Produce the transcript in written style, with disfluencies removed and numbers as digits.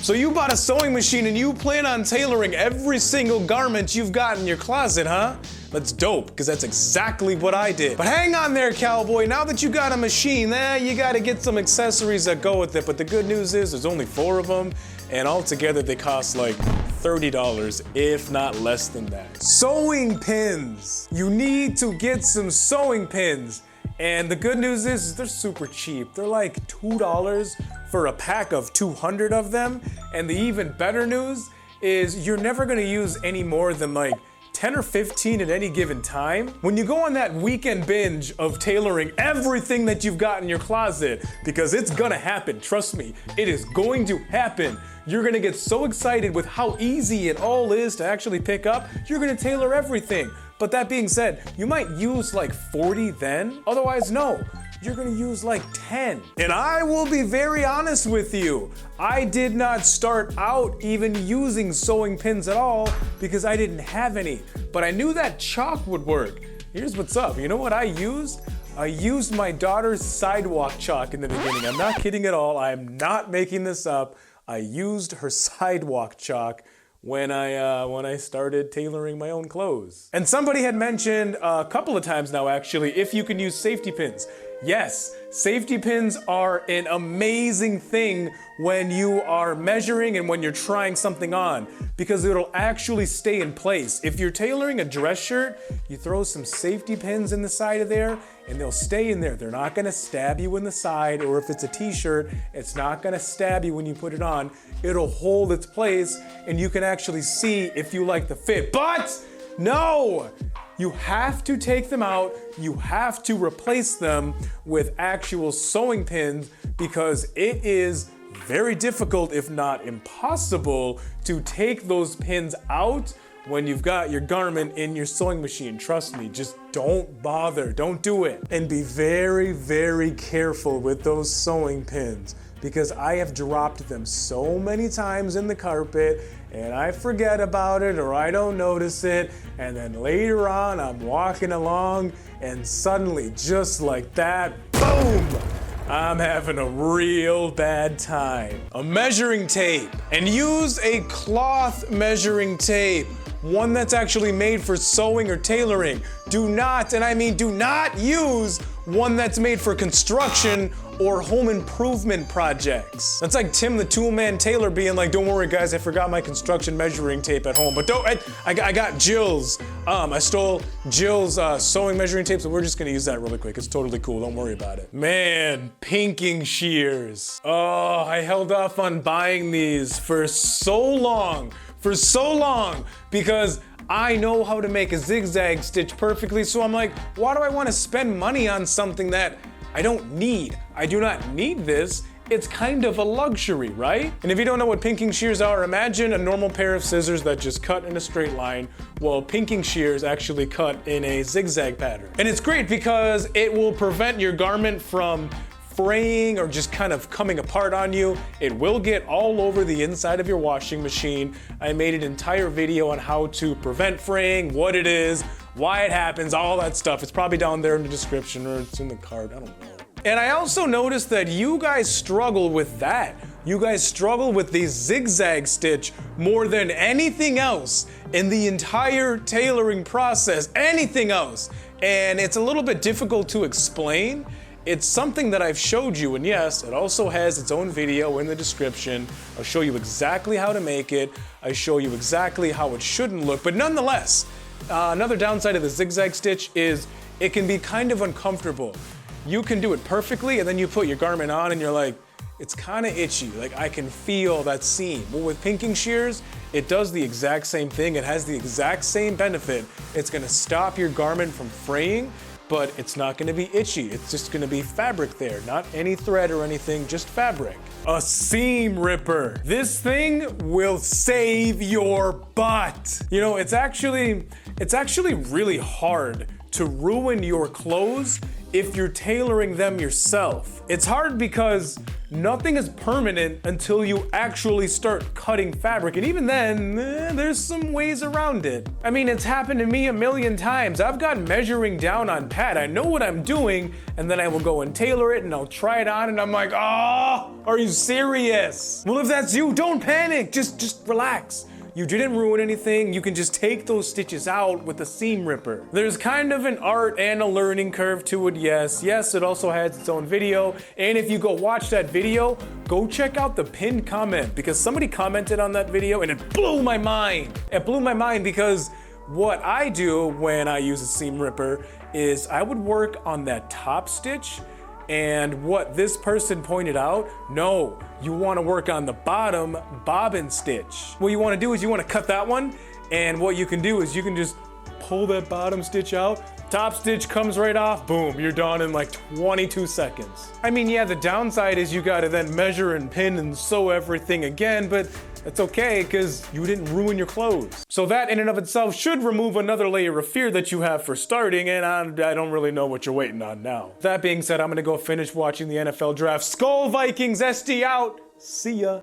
So you bought a sewing machine and you plan on tailoring every single garment you've got in your closet, huh? That's dope, because that's exactly what I did. But hang on there, cowboy. Now that you got a machine, you gotta get some accessories that go with it. But the good news is there's only 4 of them, and altogether they cost like $30, if not less than that. Sewing pins. You need to get some sewing pins. And the good news is they're super cheap. They're like $2 for a pack of 200 of them. And the even better news is you're never gonna use any more than like 10 or 15 at any given time. When you go on that weekend binge of tailoring everything that you've got in your closet, because it's gonna happen, trust me, it is going to happen. You're gonna get so excited with how easy it all is to actually pick up, you're gonna tailor everything. But that being said, you might use like 40 then, otherwise no. You're gonna use like 10. And I will be very honest with you. I did not start out even using sewing pins at all because I didn't have any. But I knew that chalk would work. Here's what's up. You know what I used? I used my daughter's sidewalk chalk in the beginning. I'm not kidding at all. I'm not making this up. I used her sidewalk chalk when I started tailoring my own clothes. And somebody had mentioned a couple of times now actually, if you can use safety pins. Yes, safety pins are an amazing thing when you are measuring and when you're trying something on, because it'll actually stay in place. If you're tailoring a dress shirt, you throw some safety pins in the side of there and they'll stay in there. They're not gonna stab you in the side, or if it's a t-shirt, it's not gonna stab you when you put it on. It'll hold its place and you can actually see if you like the fit. But no! You have to take them out, you have to replace them with actual sewing pins, because it is very difficult, if not impossible, to take those pins out when you've got your garment in your sewing machine. Trust me, just don't bother, don't do it. And be very, very careful with those sewing pins, because I have dropped them so many times in the carpet and I forget about it or I don't notice it, and then later on I'm walking along and suddenly, just like that, boom! I'm having a real bad time. A measuring tape, and use a cloth measuring tape. One that's actually made for sewing or tailoring. Do not, and I mean do not use one that's made for construction or home improvement projects. That's like Tim the Toolman Tailor being like, don't worry guys, I forgot my construction measuring tape at home. But don't, I got Jill's, I stole Jill's sewing measuring tape, so we're just gonna use that really quick. It's totally cool, don't worry about it. Man, pinking shears. Oh, I held off on buying these for so long, because I know how to make a zigzag stitch perfectly, so I'm like, why do I want to spend money on something that I don't need? I do not need this. It's kind of a luxury, right? And if you don't know what pinking shears are, imagine a normal pair of scissors that just cut in a straight line, while pinking shears actually cut in a zigzag pattern. And it's great because it will prevent your garment from fraying or just kind of coming apart on you. It will get all over the inside of your washing machine. I made an entire video on how to prevent fraying, what it is, why it happens, all that stuff. It's probably down there in the description, or it's in the card, I don't know. And I also noticed that you guys struggle with that. You guys struggle with the zigzag stitch more than anything else in the entire tailoring process, anything else. And it's a little bit difficult to explain. It's something that I've showed you, and yes, it also has its own video in the description. I'll show you exactly how to make it. I show you exactly how it shouldn't look, but nonetheless, another downside of the zigzag stitch is it can be kind of uncomfortable. You can do it perfectly, and then you put your garment on and you're like, it's kind of itchy, like I can feel that seam. Well, with pinking shears, it does the exact same thing. It has the exact same benefit. It's gonna stop your garment from fraying, but it's not gonna be itchy. It's just gonna be fabric there, not any thread or anything, just fabric. A seam ripper. This thing will save your butt. You know, it's actually really hard to ruin your clothes if you're tailoring them yourself. It's hard because nothing is permanent until you actually start cutting fabric, and even then, there's some ways around it. I mean, it's happened to me a million times. I've got measuring down on pat. I know what I'm doing, and then I will go and tailor it, and I'll try it on, and I'm like, oh, are you serious? Well, if that's you, don't panic. Just relax. You didn't ruin anything. You can just take those stitches out with a seam ripper. There's kind of an art and a learning curve to it, yes. Yes, it also has its own video. And if you go watch that video, go check out the pinned comment, because somebody commented on that video and it blew my mind. It blew my mind because what I do when I use a seam ripper is I would work on that top stitch, and what this person pointed out, no, you want to work on the bottom bobbin stitch. What you want to do is you want to cut that one, and what you can do is you can just pull that bottom stitch out, top stitch comes right off, boom, you're done in like 22 seconds. I mean, yeah, the downside is you gotta then measure and pin and sew everything again, but it's okay because you didn't ruin your clothes. So that in and of itself should remove another layer of fear that you have for starting, and I don't really know what you're waiting on now. That being said, I'm gonna go finish watching the NFL draft. Skol Vikings, SD out. See ya.